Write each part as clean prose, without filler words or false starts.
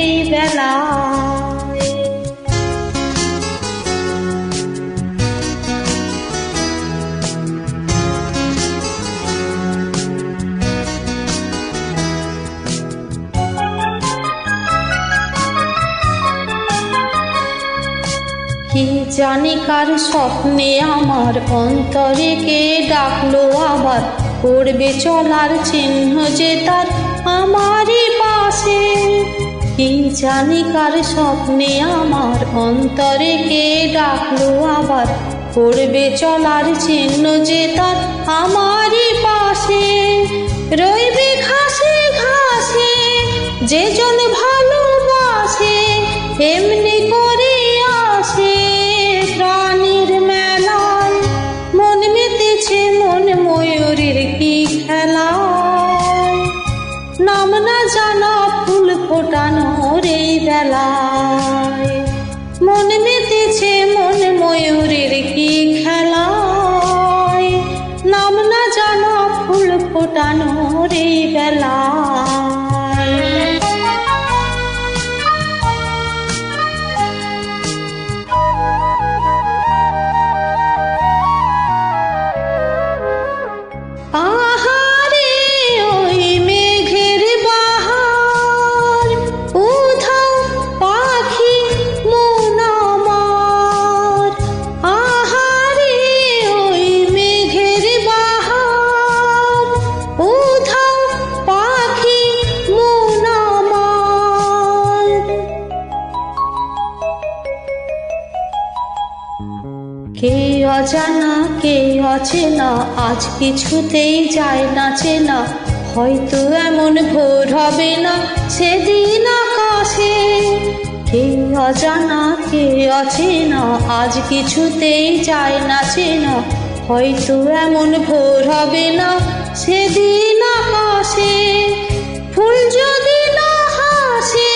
এই বেলায়। কি জানি কার স্বপ্নে আমার অন্তরে কে ডাকলো আবার, করবে চলার চিহ্ন যে তার আমারই পাশে। কি জানি কার স্বপ্নে আমার অন্তরে কে ডাকলো আবার, করবে চলার চিহ্ন যে তার আমারই পাশে। রইবে ঘাসে ঘাসে যে জন ভালোবাসে, এমনি করে আসে প্রাণীর মেলায়। মন মেতেছে মন ময়ূরীর কি খেলায়, নাম না জানা ফুল ফোটানোর এই বেলায়। মন মেতেছে মন ময়ূরীর কি খেলায়, নাম না জানা ফুল ফোটানোর এই বেলায়। আহারে ওই মেঘের বাহার, উধাও পাখি মন আমার। আহারে ওই মেঘের বাহার, উধাও পাখি মন আমার। কে অজানা কে অচেনা আজ কিছুতেই যায় না চেনা, হয়তো এমন ভোর হবে না সেদিন আকাশে। কে অজানা কে অচেনা আজ কিছুতেই যায় না চেনা, হয়তো এমন ভোর হবে না সেদিন আকাশে। ফুল যদি না হাসে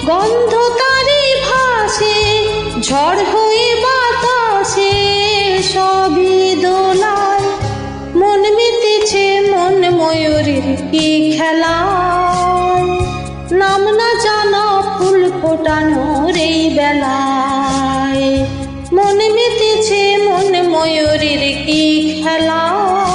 গন্ধ তারি ভাসে, ঝড় হয়ে বাতাসে সবই দোলায়। মন মেতেছে মন ময়ূরীর কি খেলায়, নাম না জানা ফুল ফোটানোর এই বেলায়। মন মেতেছে মন ময়ূরীর কি খেলায়।